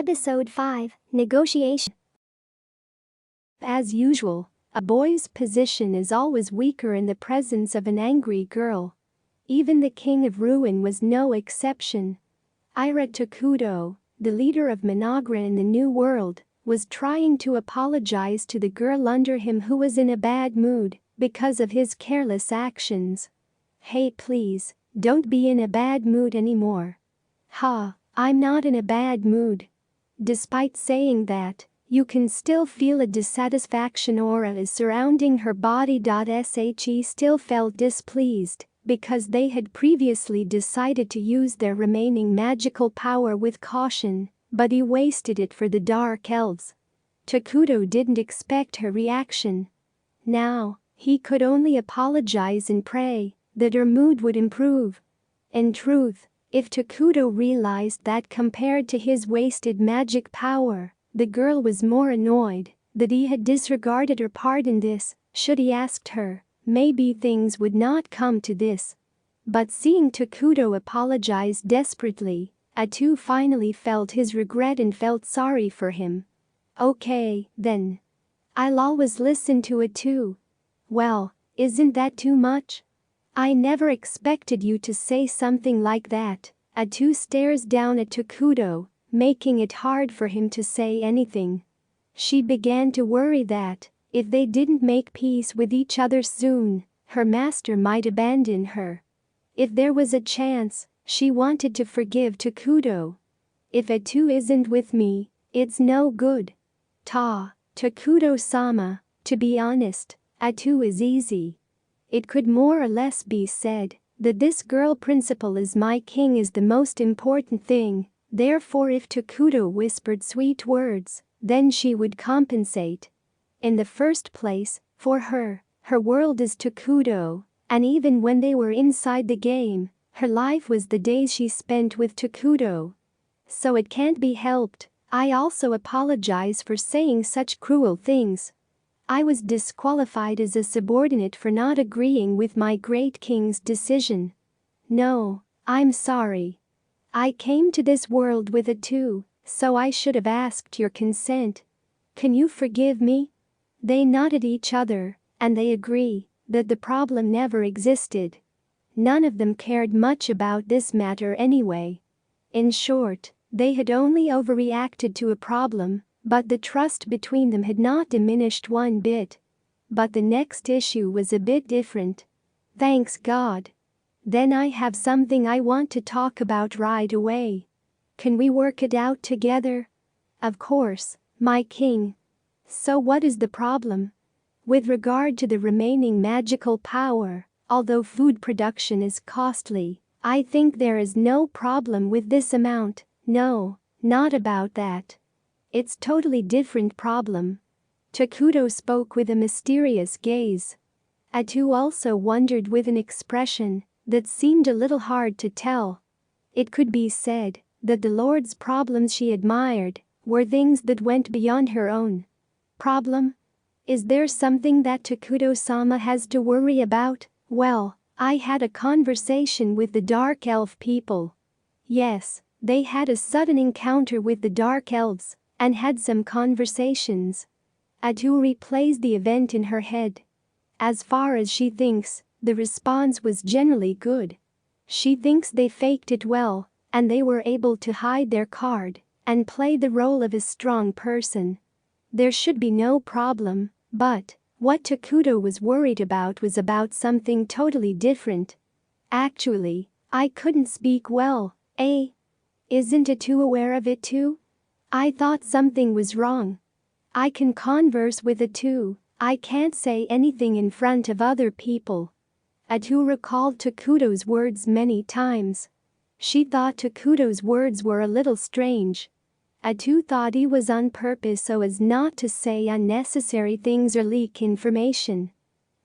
Episode 5, Negotiation. As usual, a boy's position is always weaker in the presence of an angry girl. Even the king of ruin was no exception. Ira Takuto, the leader of Mynoghra in the New World, was trying to apologize to the girl under him who was in a bad mood because of his careless actions. "Hey, please, don't be in a bad mood anymore." "Ha, I'm not in a bad mood." Despite saying that, you can still feel a dissatisfaction aura is surrounding her body. She still felt displeased because they had previously decided to use their remaining magical power with caution, but he wasted it for the Dark Elves. Takuto didn't expect her reaction. Now, he could only apologize and pray that her mood would improve. In truth, if Takuto realized that compared to his wasted magic power, the girl was more annoyed that he had disregarded her part in this. Should he asked her, maybe things would not come to this. But seeing Takuto apologize desperately, Atu finally felt his regret and felt sorry for him. "Okay, then. I'll always listen to Atu." "Well, isn't that too much? I never expected you to say something like that." Atu stares down at Takuto, making it hard for him to say anything. She began to worry that, if they didn't make peace with each other soon, her master might abandon her. If there was a chance, she wanted to forgive Takuto. "If Atu isn't with me, it's no good." Takuto-sama, to be honest, Atu is easy. It could more or less be said that this girl principle is my king is the most important thing, therefore if Takuto whispered sweet words, then she would compensate. In the first place, for her world is Takuto, and even when they were inside the game, her life was the days she spent with Takuto. So it can't be helped. I also apologize for saying such cruel things. I was disqualified as a subordinate for not agreeing with my great king's decision. No, I'm sorry. I came to this world with Atu, so I should have asked your consent. Can you forgive me?" They nod at each other, and they agree that the problem never existed. None of them cared much about this matter anyway. In short, they had only overreacted to a problem, but the trust between them had not diminished one bit. But the next issue was a bit different. "Thanks God. Then I have something I want to talk about right away. Can we work it out together?" "Of course, my king." "So what is the problem?" "With regard to the remaining magical power, although food production is costly, I think there is no problem with this amount." "No, not about that. It's totally different problem." Takuto spoke with a mysterious gaze. Atu also wondered with an expression that seemed a little hard to tell. It could be said that the Lord's problems she admired were things that went beyond her own. "Problem? Is there something that Takuto-sama has to worry about?" "Well, I had a conversation with the Dark Elf people." Yes, they had a sudden encounter with the Dark Elves and had some conversations. Atu replays the event in her head. As far as she thinks, the response was generally good. She thinks they faked it well, and they were able to hide their card and play the role of a strong person. There should be no problem, but what Takuto was worried about was about something totally different. "Actually, I couldn't speak well, eh? Isn't Atu aware of it too? I thought something was wrong. I can converse with Atu, I can't say anything in front of other people." Atu recalled Takuto's words many times. She thought Takuto's words were a little strange. Atu thought he was on purpose so as not to say unnecessary things or leak information.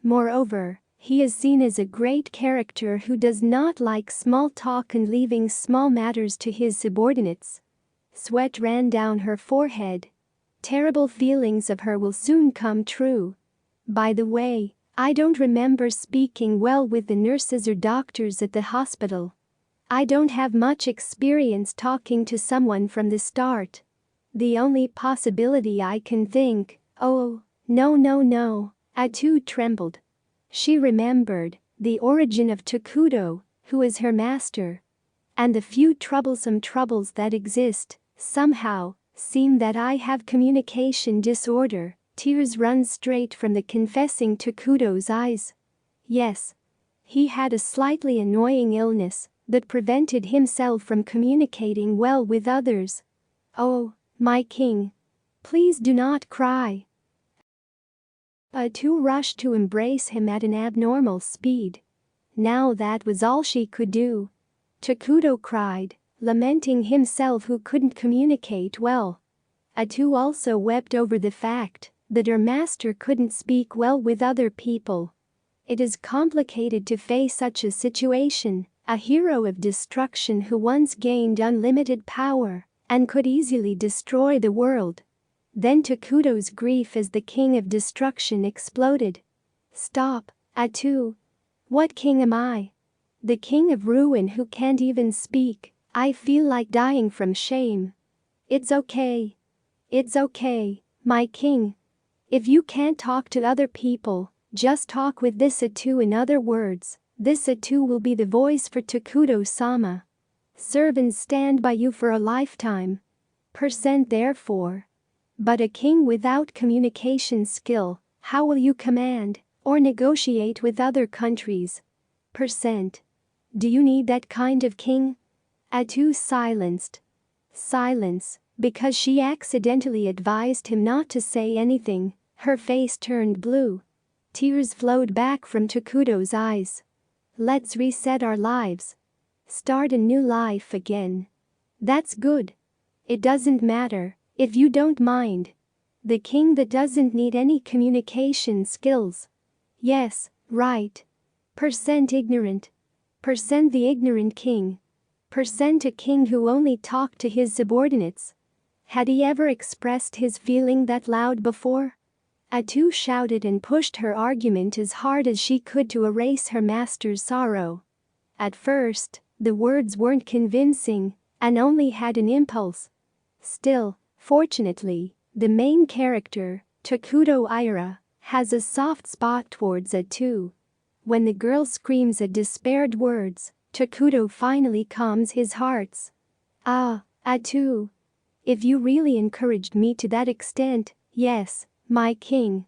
Moreover, he is seen as a great character who does not like small talk and leaving small matters to his subordinates. Sweat ran down her forehead. Terrible feelings of her will soon come true. "By the way, I don't remember speaking well with the nurses or doctors at the hospital. I don't have much experience talking to someone from the start." The only possibility I can think, oh, no. Atu trembled. She remembered the origin of Takuto, who is her master. And the few troublesome troubles that exist, somehow, seem that I have communication disorder. Tears run straight from the confessing Takuto's eyes. Yes. He had a slightly annoying illness that prevented himself from communicating well with others. Oh, my king. Please do not cry. Atu rushed to embrace him at an abnormal speed. Now that was all she could do. Takuto cried, lamenting himself who couldn't communicate well. Atu also wept over the fact that her master couldn't speak well with other people. It is complicated to face such a situation, a hero of destruction who once gained unlimited power and could easily destroy the world. Then Takuto's grief as the king of destruction exploded. Stop, Atu. What king am I? The king of ruin who can't even speak. I feel like dying from shame. It's okay. It's okay, my king. If you can't talk to other people, just talk with this Atu. In other words, this Atu will be the voice for Takuto-sama. Serve and stand by you for a lifetime. Therefore. But a king without communication skill, how will you command or negotiate with other countries? Do you need that kind of king? Atu silenced. Silence, because she accidentally advised him not to say anything. Her face turned blue. Tears flowed back from Takuto's eyes. Let's reset our lives. Start a new life again. That's good. It doesn't matter, if you don't mind. The king that doesn't need any communication skills. Yes, right. Ignorant. The ignorant king. A king who only talked to his subordinates. Had he ever expressed his feeling that loud before? Atu shouted and pushed her argument as hard as she could to erase her master's sorrow. At first, the words weren't convincing and only had an impulse. Still, fortunately, the main character, Takuto Ira, has a soft spot towards Atu. When the girl screams at despaired words, Takuto finally calms his hearts. Ah, Atu. If you really encouraged me to that extent, yes, my king.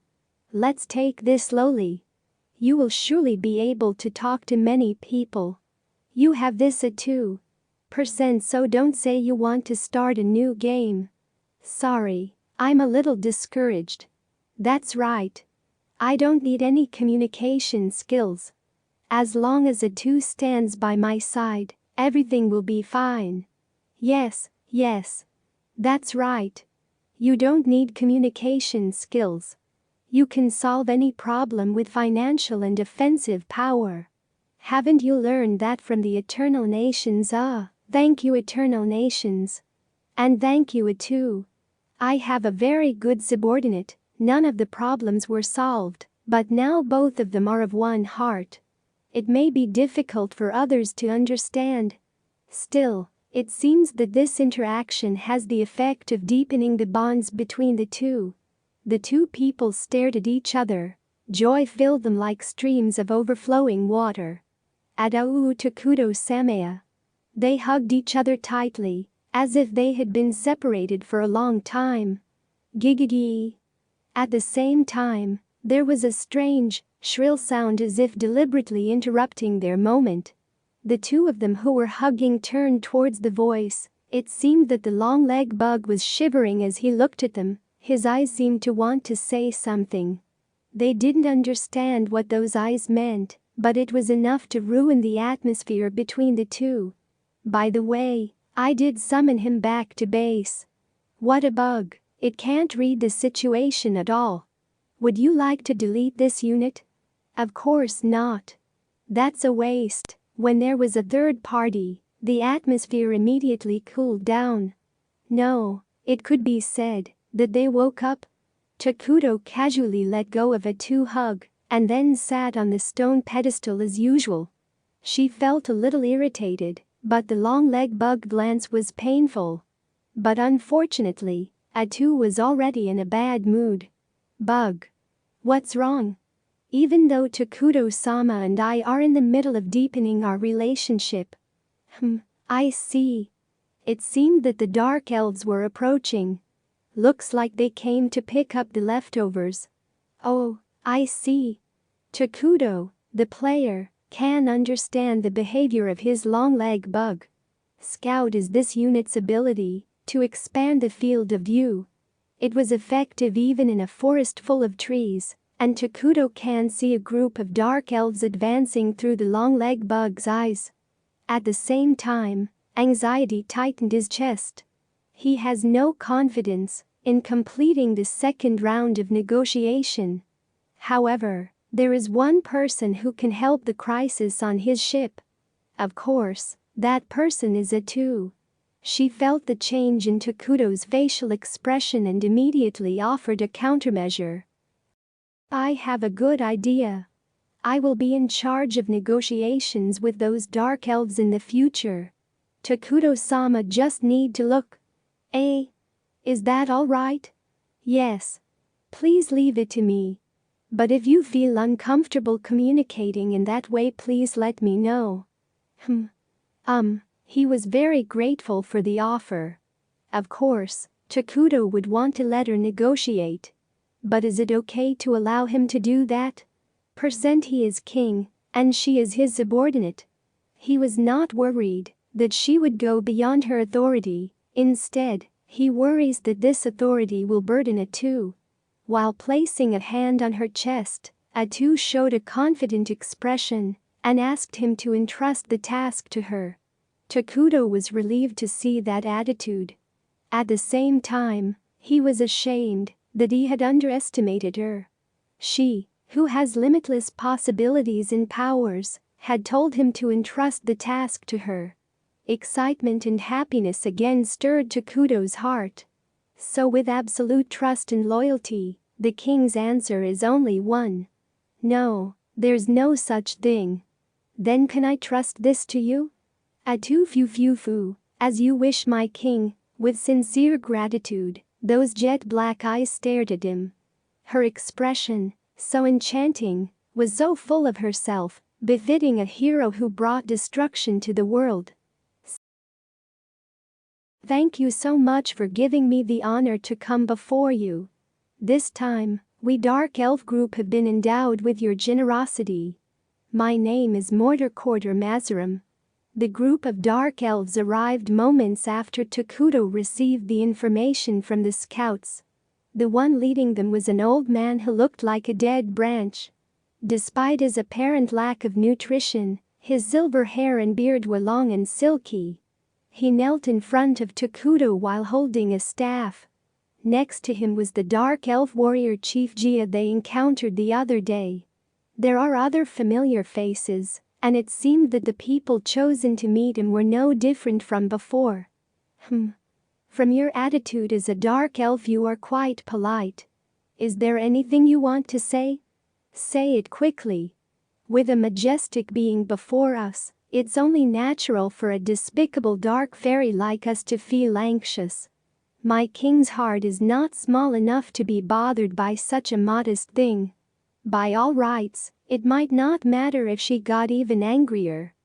Let's take this slowly. You will surely be able to talk to many people. You have this Atu. So don't say you want to start a new game. Sorry, I'm a little discouraged. That's right. I don't need any communication skills. As long as Atu stands by my side, everything will be fine. Yes. That's right. You don't need communication skills. You can solve any problem with financial and offensive power. Haven't you learned that from the Eternal Nations? Thank you, Eternal Nations. And thank you, Atu. I have a very good subordinate. None of the problems were solved, but now both of them are of one heart. It may be difficult for others to understand. Still, it seems that this interaction has the effect of deepening the bonds between the two. The two people stared at each other. Joy filled them like streams of overflowing water. Adau Takuto Samaya. They hugged each other tightly, as if they had been separated for a long time. Gigigi. At the same time, there was a strange, shrill sound as if deliberately interrupting their moment. The two of them who were hugging turned towards the voice. It seemed that the long-legged bug was shivering as he looked at them. His eyes seemed to want to say something. They didn't understand what those eyes meant, but it was enough to ruin the atmosphere between the two. By the way, I did summon him back to base. What a bug, it can't read the situation at all. Would you like to delete this unit? Of course not. That's a waste. When there was a third party, the atmosphere immediately cooled down. No, it could be said that they woke up. Takuto casually let go of Atu's hug and then sat on the stone pedestal as usual. She felt a little irritated, but the long-legged bug glance was painful. But unfortunately, Atu was already in a bad mood. Bug. What's wrong? Even though Takuto-sama and I are in the middle of deepening our relationship. I see. It seemed that the dark elves were approaching. Looks like they came to pick up the leftovers. Oh, I see. Takuto, the player, can understand the behavior of his long-leg bug. Scout is this unit's ability to expand the field of view. It was effective even in a forest full of trees, and Takuto can see a group of dark elves advancing through the long-leg bug's eyes. At the same time, anxiety tightened his chest. He has no confidence in completing the second round of negotiation. However, there is one person who can help the crisis on his ship. Of course, that person is Atu. She felt the change in Takuto's facial expression and immediately offered a countermeasure. I have a good idea. I will be in charge of negotiations with those dark elves in the future. Takuto-sama just need to look. Is that all right? Yes. Please leave it to me. But if you feel uncomfortable communicating in that way, please let me know. He was very grateful for the offer. Of course, Takuto would want to let her negotiate. But is it okay to allow him to do that? He is king, and she is his subordinate. He was not worried that she would go beyond her authority. Instead, he worries that this authority will burden Atu. While placing a hand on her chest, Atu showed a confident expression and asked him to entrust the task to her. Takuto was relieved to see that attitude. At the same time, he was ashamed that he had underestimated her. She, who has limitless possibilities and powers, had told him to entrust the task to her. Excitement and happiness again stirred Takuto's heart. So with absolute trust and loyalty, the king's answer is only one. No, there's no such thing. Then can I trust this to you? Atu fu, as you wish, my king. With sincere gratitude, those jet black eyes stared at him. Her expression, so enchanting, was so full of herself, befitting a hero who brought destruction to the world. Thank you so much for giving me the honor to come before you. This time, we Dark Elf group have been endowed with your generosity. My name is Mynoghra Mazaram. The group of Dark Elves arrived moments after Takuto received the information from the scouts. The one leading them was an old man who looked like a dead branch. Despite his apparent lack of nutrition, his silver hair and beard were long and silky. He knelt in front of Takuto while holding a staff. Next to him was the Dark Elf warrior Chief Jia they encountered the other day. There are other familiar faces, and it seemed that the people chosen to meet him were no different from before. From your attitude as a Dark Elf, you are quite polite. Is there anything you want to say? Say it quickly. With a majestic being before us, it's only natural for a despicable dark fairy like us to feel anxious. My king's heart is not small enough to be bothered by such a modest thing. By all rights, it might not matter if she got even angrier.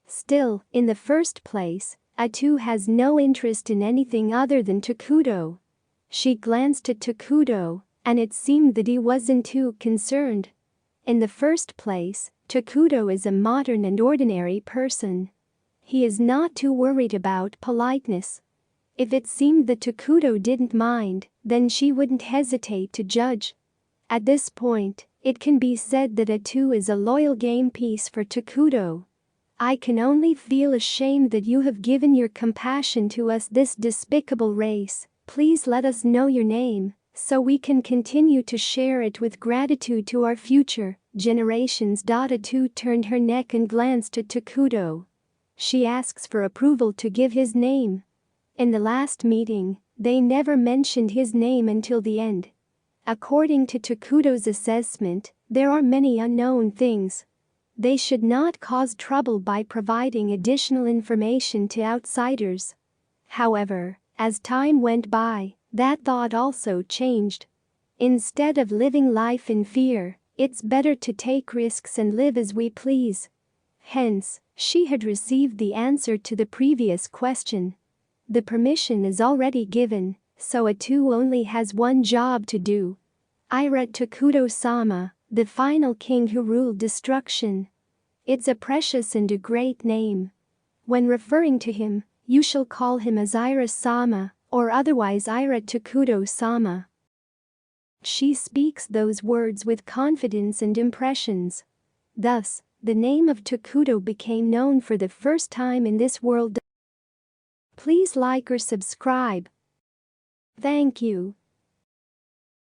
Still, in the first place, Atu has no interest in anything other than Takuto. She glanced at Takuto, and it seemed that he wasn't too concerned. In the first place, Takuto is a modern and ordinary person. He is not too worried about politeness. If it seemed that Takuto didn't mind, then she wouldn't hesitate to judge. At this point, it can be said that Atu is a loyal game piece for Takuto. I can only feel ashamed that you have given your compassion to us, this despicable race. Please let us know your name, so we can continue to share it with gratitude to our future generations. Atu turned her neck and glanced at Takuto. She asks for approval to give his name. In the last meeting, they never mentioned his name until the end. According to Takuto's assessment, there are many unknown things. They should not cause trouble by providing additional information to outsiders. However, As time went by, that thought also changed. Instead of living life in fear, it's better to take risks and live as we please. Hence, she had received the answer to the previous question. The permission is already given, so Atu only has one job to do. Ira Tokudo-sama, the final king who ruled destruction. It's a precious and a great name. When referring to him, you shall call him as Ira-sama, or otherwise Ira Tokudo-sama. She speaks those words with confidence and impressions. Thus, the name of Tokudo became known for the first time in this world. Please like or subscribe. Thank you.